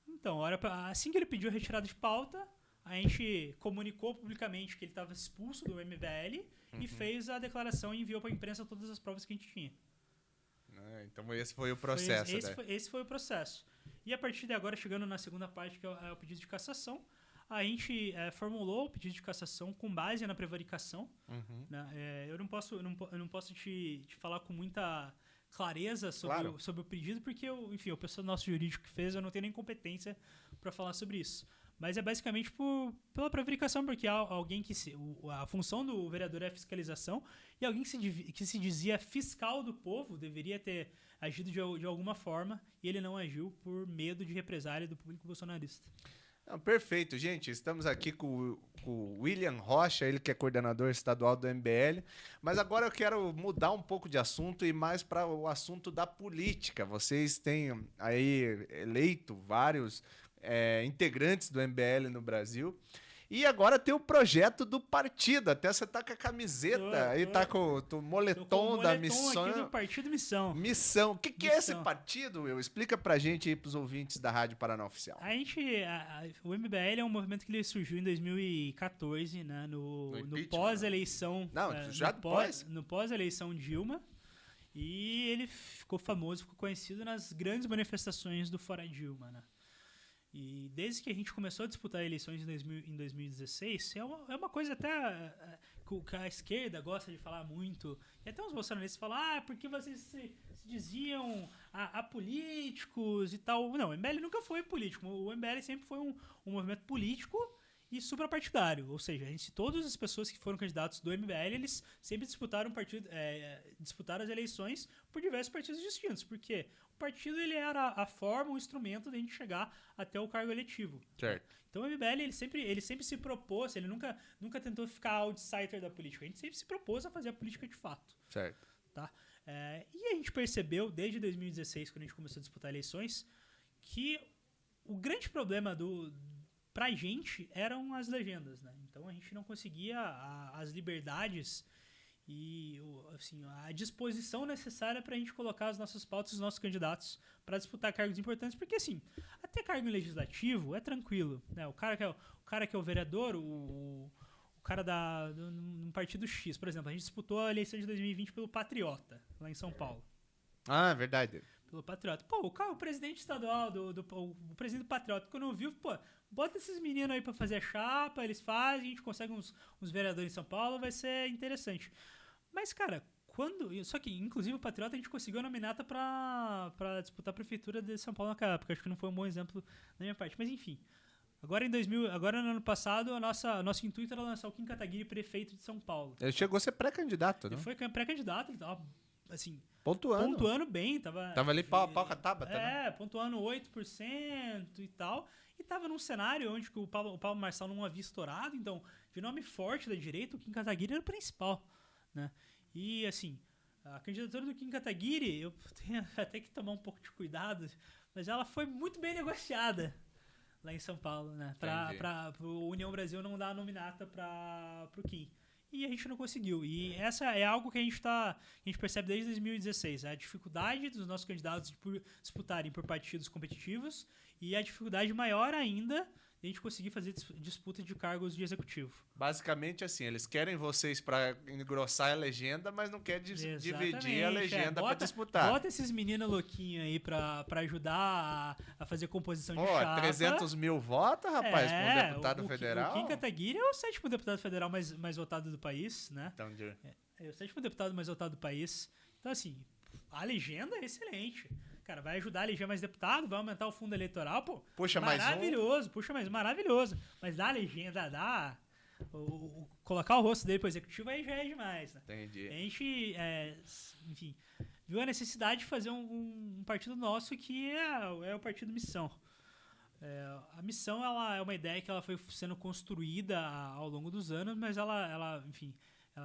Então, assim que ele pediu a retirada de pauta, a gente comunicou publicamente que ele estava expulso do MBL e fez a declaração e enviou para a imprensa todas as provas que a gente tinha.
Então esse foi o processo.
Esse foi o processo. E a partir de agora, chegando na segunda parte, que é o pedido de cassação, a gente formulou o pedido de cassação com base na prevaricação. Né? Eu não posso te falar com muita clareza sobre o pedido, porque o pessoal do nosso jurídico que fez, eu não tenho nem competência para falar sobre isso. Mas é basicamente pela prevaricação, porque a função do vereador é a fiscalização, e alguém que se dizia fiscal do povo deveria ter agido de alguma forma, e ele não agiu por medo de represália do público bolsonarista.
Não, perfeito, gente. Estamos aqui com o William Rocha, ele que é coordenador estadual do MBL. Mas agora eu quero mudar um pouco de assunto e mais para o assunto da política. Vocês têm aí eleito vários integrantes do MBL no Brasil. E agora tem o projeto do partido. Até você tá com a camiseta aí, tá com o moletom da Missão.
Aqui do Partido Missão.
Missão. O que é esse partido, Will? Explica pra gente aí, pros ouvintes da Rádio Paraná Oficial.
O MBL é um movimento que ele surgiu em 2014, né, no pós-eleição.
Não, já depois?
No pós-eleição Dilma. E ele ficou famoso, ficou conhecido nas grandes manifestações do Fora Dilma, né? E desde que a gente começou a disputar eleições em 2016, é uma coisa até que a esquerda gosta de falar muito. E até uns bolsonaristas falam, porque vocês se diziam apolíticos e tal. Não, o MBL nunca foi político. O MBL sempre foi um movimento político e suprapartidário. Ou seja, todas as pessoas que foram candidatos do MBL, eles sempre disputaram as eleições por diversos partidos distintos, porque o partido ele era a forma, o instrumento de a gente chegar até o cargo eletivo.
Certo.
Então o MBL ele sempre se propôs, ele nunca tentou ficar outsider da política, a gente sempre se propôs a fazer a política de fato.
Certo.
Tá? E a gente percebeu, desde 2016, quando a gente começou a disputar eleições, que o grande problema pra gente eram as legendas, né? Então a gente não conseguia as liberdades e assim, a disposição necessária pra gente colocar as nossas pautas e os nossos candidatos para disputar cargos importantes, porque assim, até cargo legislativo é tranquilo, né? O cara que é o vereador, o cara num partido X, por exemplo, a gente disputou a eleição de 2020 pelo Patriota, lá em São Paulo.
Ah, verdade.
Pelo Patriota. Pô, o presidente estadual, o presidente do Patriota, quando eu vi, pô, bota esses meninos aí pra fazer a chapa, eles fazem, a gente consegue uns vereadores em São Paulo, vai ser interessante. Mas, cara, só que, inclusive, o Patriota a gente conseguiu a nominata pra disputar a prefeitura de São Paulo naquela época. Acho que não foi um bom exemplo da minha parte. Mas, enfim. Agora no ano passado, nosso intuito era lançar o Kim Kataguiri prefeito de São Paulo.
Ele chegou a ser pré-candidato, né?
Ele foi pré-candidato, ele tava, assim...
Pontuando
bem, tava
ali pau com a Tabata, né?
Pontuando 8% e tal. E tava num cenário onde o Pablo Marçal não havia estourado, então, de nome forte da direita, o Kim Kataguiri era o principal, né? E, assim, a candidatura do Kim Kataguiri, eu tenho até que tomar um pouco de cuidado, mas ela foi muito bem negociada lá em São Paulo, né? Pro União Brasil não dar a nominata pro Kim. E a gente não conseguiu. E essa é algo que a gente percebe desde 2016. A dificuldade dos nossos candidatos de disputarem por partidos competitivos e a dificuldade maior ainda de a gente conseguir fazer disputa de cargos de executivo.
Basicamente, assim, eles querem vocês para engrossar a legenda, mas não querem dividir a legenda para disputar.
Bota esses meninos louquinhos aí para ajudar a fazer composição de chapa.
300 mil votos, rapaz, para um deputado federal.
O Kim Kataguiri é o 7º deputado federal mais votado do país, né?
Então,
é o 7º deputado mais votado do país. Então, assim, a legenda é excelente. Cara, vai ajudar a eleger mais deputado, vai aumentar o fundo eleitoral, pô.
Puxa mais um.
Maravilhoso, maravilhoso. Mas dar a legenda, colocar o rosto dele pro executivo aí já é demais, né?
Entendi.
A gente, enfim, viu a necessidade de fazer um partido nosso que é o Partido Missão. A Missão, ela é uma ideia que ela foi sendo construída ao longo dos anos, mas ela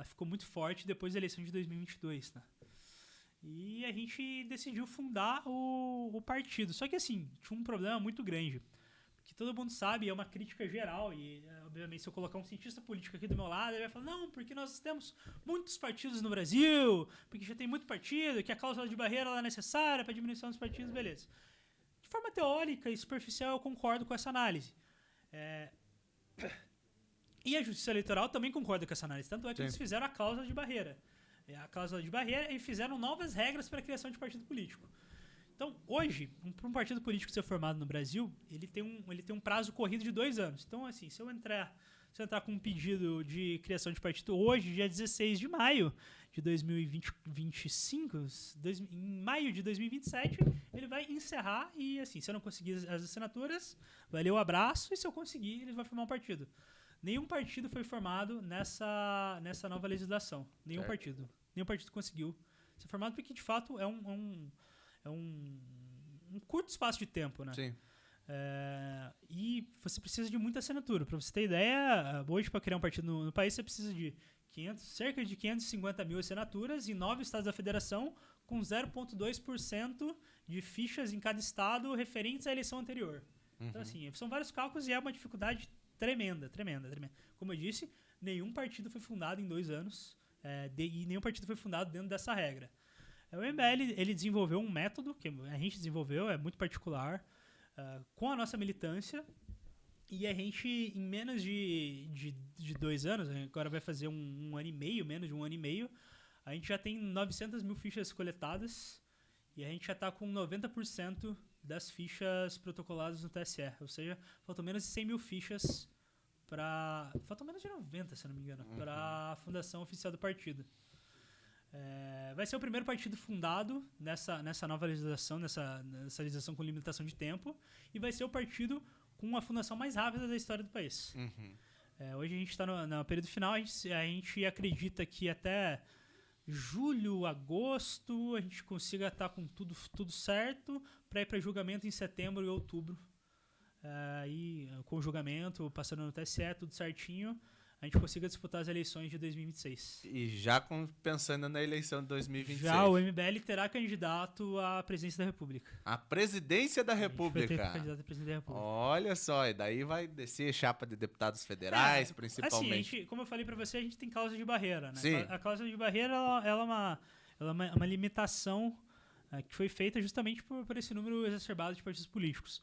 ficou muito forte depois da eleição de 2022, né? E a gente decidiu fundar o partido. Só que, assim, tinha um problema muito grande. Que todo mundo sabe, é uma crítica geral. E, obviamente, se eu colocar um cientista político aqui do meu lado, ele vai falar, não, porque nós temos muitos partidos no Brasil, porque já tem muito partido, que a cláusula de barreira é necessária para a diminuição dos partidos, beleza. De forma teórica e superficial, eu concordo com essa análise. E a Justiça Eleitoral também concorda com essa análise. Tanto é que eles fizeram a cláusula de barreira. E fizeram novas regras para a criação de partido político. Então, hoje, para um partido político ser formado no Brasil, ele tem um prazo corrido de 2 anos. Então, assim, se eu entrar com um pedido de criação de partido hoje, dia 16 de maio de 2025, em maio de 2027, ele vai encerrar e, assim, se eu não conseguir as assinaturas, valeu, abraço, e se eu conseguir, ele vai formar um partido. Nenhum partido foi formado nessa nova legislação. Nenhum partido conseguiu ser formado porque, de fato, é um curto espaço de tempo, né?
Sim.
E você precisa de muita assinatura. Para você ter ideia, hoje, para criar um partido no país, você precisa de cerca de 550 mil assinaturas em 9 estados da federação, com 0,2% de fichas em cada estado referentes à eleição anterior. Então, assim, são vários cálculos e é uma dificuldade tremenda. Como eu disse, nenhum partido foi fundado em 2 anos e nenhum partido foi fundado dentro dessa regra. O MBL, ele desenvolveu um método que a gente desenvolveu, é muito particular, com a nossa militância, e a gente, em menos de 2 anos, agora vai fazer um ano e meio, menos de um ano e meio, a gente já tem 900 mil fichas coletadas e a gente já está com 90% das fichas protocoladas no TSE. Ou seja, faltam menos de 100 mil fichas faltam menos de 90, se não me engano, para a fundação oficial do partido. Vai ser o primeiro partido fundado nessa nova legislação, nessa legislação com limitação de tempo, e vai ser o partido com a fundação mais rápida da história do país. Hoje a gente está no período final, a gente acredita que até julho, agosto, a gente consiga estar com tudo certo para ir para julgamento em setembro e outubro. Aí, com o julgamento, passando no TSE, tudo certinho, a gente consiga disputar as eleições de 2026.
E já pensando na eleição de 2026.
Já o MBL terá candidato à presidência da República.
A presidência da República.
Vai ter candidato à presidência da República.
Olha só, e daí vai descer chapa de deputados federais, principalmente.
Assim, como eu falei pra você, a gente tem cláusula de barreira, né?
Sim.
A cláusula de barreira, ela é uma limitação que foi feita justamente por esse número exacerbado de partidos políticos.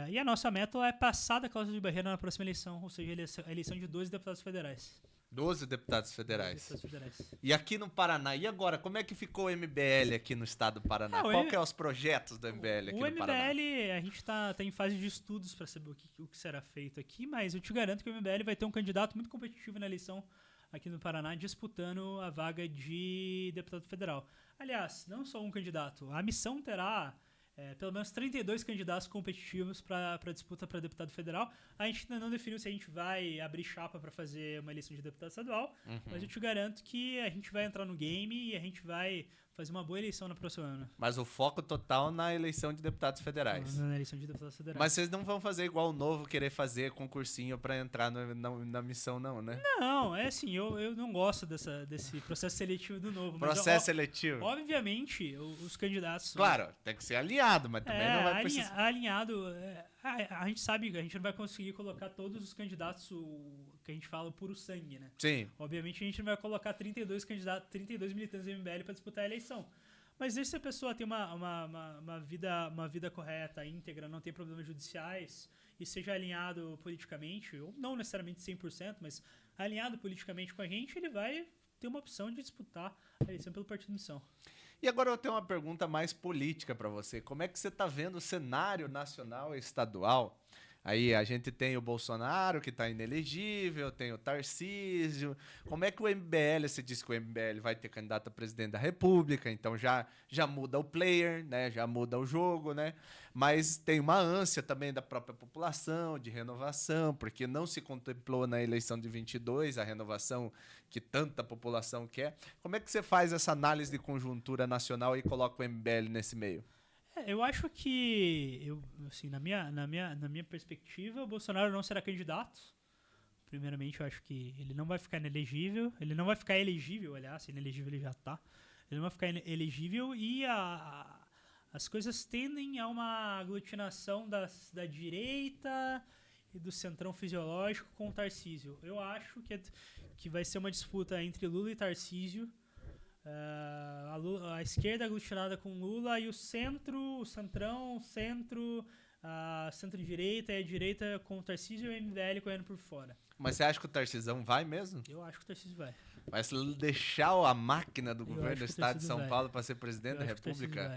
E a nossa meta é passar da cláusula de barreira na próxima eleição, ou seja, a eleição de 12 deputados federais.
12 deputados federais.
12 deputados federais.
E aqui no Paraná, e agora, como é que ficou o MBL aqui no estado do Paraná? Qual que é os projetos do MBL aqui no Paraná?
O MBL, a gente tá em fase de estudos para saber o que será feito aqui, mas eu te garanto que o MBL vai ter um candidato muito competitivo na eleição aqui no Paraná, disputando a vaga de deputado federal. Aliás, não só um candidato, a missão terá pelo menos 32 candidatos competitivos para disputa para deputado federal. A gente ainda não definiu se a gente vai abrir chapa para fazer uma eleição de deputado estadual, mas eu te garanto que a gente vai entrar no game e a gente vai fazer uma boa eleição no próximo ano.
Mas o foco total na eleição de deputados federais.
Na eleição de deputados federais.
Mas vocês não vão fazer igual o Novo, querer fazer concursinho para entrar na missão, não, né?
Não, é assim, eu não gosto desse processo seletivo do Novo.
Processo seletivo.
Obviamente, os candidatos...
Claro, tem que ser alinhado, mas também não vai precisar...
Alinhado, a gente sabe que a gente não vai conseguir colocar todos os candidatos, que a gente fala, puro sangue, né?
Sim.
Obviamente a gente não vai colocar 32 candidatos, 32 militantes do MBL para disputar a eleição. Mas desde se a pessoa tem uma vida correta, íntegra, não tem problemas judiciais e seja alinhado politicamente, ou não necessariamente 100%, mas alinhado politicamente com a gente, ele vai ter uma opção de disputar a eleição pelo Partido Missão.
E agora eu tenho uma pergunta mais política para você. Como é que você está vendo o cenário nacional e estadual? Aí a gente tem o Bolsonaro, que está inelegível, tem o Tarcísio. Como é que o MBL, você disse que o MBL vai ter candidato a presidente da República, então já muda o player, né? Já muda o jogo, né? Mas tem uma ânsia também da própria população, de renovação, porque não se contemplou na eleição de 22 a renovação que tanta população quer. Como é que você faz essa análise de conjuntura nacional e coloca o MBL nesse meio?
Eu acho que, assim, na minha perspectiva, o Bolsonaro não será candidato. Primeiramente, eu acho que ele não vai ficar inelegível. Ele não vai ficar elegível, aliás, inelegível ele já está. Ele não vai ficar elegível e as coisas tendem a uma aglutinação da direita e do centrão fisiológico com o Tarcísio. Eu acho que vai ser uma disputa entre Lula e Tarcísio. A esquerda aglutinada com Lula e o centro-direita e a direita com o Tarcísio e o MBL correndo por fora.
Mas você acha que o Tarcísio vai mesmo?
Eu acho que o Tarcísio vai.
Vai deixar a máquina do governo do estado de São Paulo para ser presidente da República?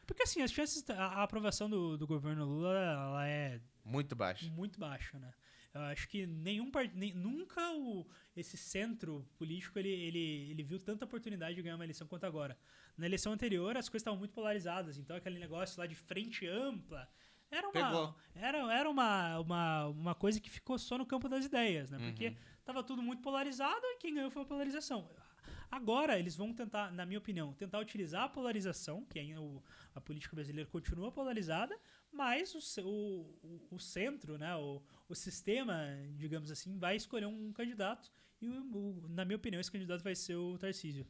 Porque assim, as chances, a aprovação do governo Lula, ela é
muito baixa.
Muito baixa, né? Eu acho que nunca esse centro político ele viu tanta oportunidade de ganhar uma eleição quanto agora. Na eleição anterior, as coisas estavam muito polarizadas. Então, aquele negócio lá de frente ampla era uma coisa que ficou só no campo das ideias, né? Porque estava tudo muito polarizado e quem ganhou foi a polarização. Agora, eles vão tentar, na minha opinião, utilizar a polarização, que a política brasileira continua polarizada, mas o centro, né, o sistema, digamos assim, vai escolher um candidato e, na minha opinião, esse candidato vai ser o Tarcísio.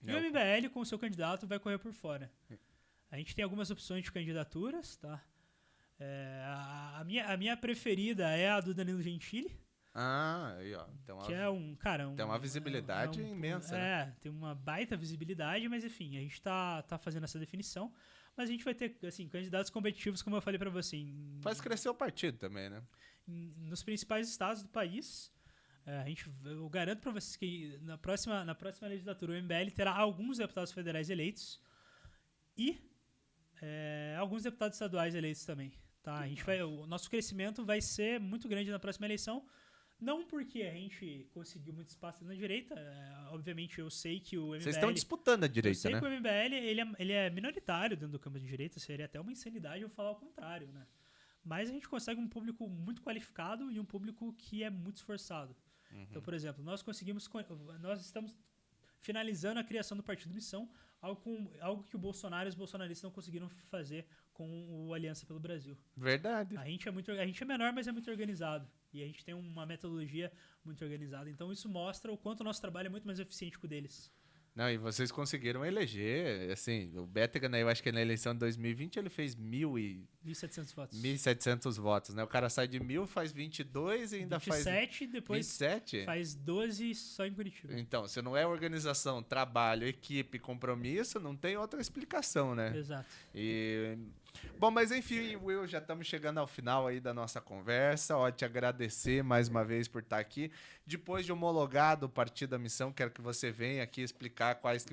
E o MBL, com o seu candidato, vai correr por fora. A gente tem algumas opções de candidaturas, tá? A minha preferida é a do Danilo Gentili.
Aí, ó.
Que é tem
uma visibilidade imensa.
Né? Tem uma baita visibilidade, mas enfim, a gente tá fazendo essa definição. Mas a gente vai ter, assim, candidatos competitivos, como eu falei pra você.
Faz crescer o partido também, né?
Nos principais estados do país. Eu garanto pra vocês que na próxima legislatura o MBL terá alguns deputados federais eleitos e alguns deputados estaduais eleitos também. Tá? O nosso crescimento vai ser muito grande na próxima eleição. Não porque a gente conseguiu muito espaço na direita. Obviamente, eu sei que o MBL...
Vocês estão disputando a direita, né?
Eu sei que o MBL ele é minoritário dentro do campo de direita. Seria até uma insanidade eu falar o contrário, né? mas a gente consegue um público muito qualificado e um público que é muito esforçado. Então, por exemplo, nós estamos finalizando a criação do Partido Missão, algo que o Bolsonaro e os bolsonaristas não conseguiram fazer com o Aliança pelo Brasil.
Verdade.
A gente é menor, mas é muito organizado. E a gente tem uma metodologia muito organizada. Então isso mostra o quanto o nosso trabalho é muito mais eficiente que o deles.
Não, e vocês conseguiram eleger, assim, o Bétega, né, eu acho que na eleição de 2020 ele fez
1.700 votos.
1.700 votos, né? O cara sai de 1.000, faz 22 e ainda
27,
faz...
depois
27?
faz 12 só em Curitiba.
Então, se não é organização, trabalho, equipe, compromisso, não tem outra explicação, né?
Exato.
E... Bom, mas enfim, Will, já estamos chegando ao final aí da nossa conversa. Ó, te agradecer mais uma vez por estar aqui. Depois de homologado o Partido da Missão, quero que você venha aqui explicar quais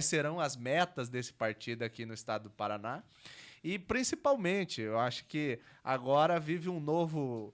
serão as metas desse partido aqui no estado do Paraná. E principalmente, eu acho que agora vive um novo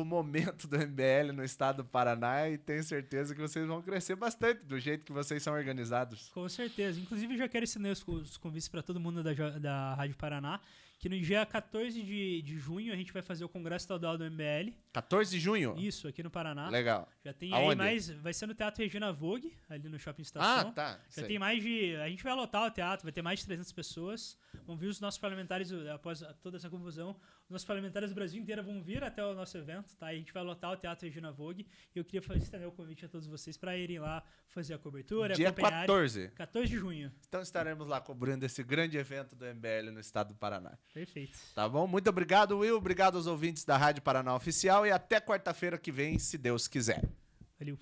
momento do MBL no estado do Paraná e tenho certeza que vocês vão crescer bastante do jeito que vocês são organizados.
Com certeza. Inclusive, já quero estender os convites para todo mundo da Rádio Paraná, que no dia 14 de junho a gente vai fazer o Congresso Estadual do MBL.
14 de junho?
Isso, aqui no Paraná.
Legal.
Já tem
Aonde?
aí vai ser no Teatro Regina Vogue, ali no Shopping Estação.
Ah, tá.
Já
Sei.
tem a gente vai lotar o teatro, vai ter mais de 300 pessoas. Vão vir os nossos parlamentares, após toda essa confusão, os nossos parlamentares do Brasil inteiro vão vir até o nosso evento, tá? E a gente vai lotar o Teatro Regina Vogue. E eu queria estender o convite a todos vocês para irem lá fazer a cobertura.
Dia 14.
14 de junho.
Então estaremos lá cobrindo esse grande evento do MBL no estado do Paraná.
Perfeito.
Tá bom? Muito obrigado, Will. Obrigado aos ouvintes da Rádio Paraná Oficial e até quarta-feira que vem, se Deus quiser.
Valeu.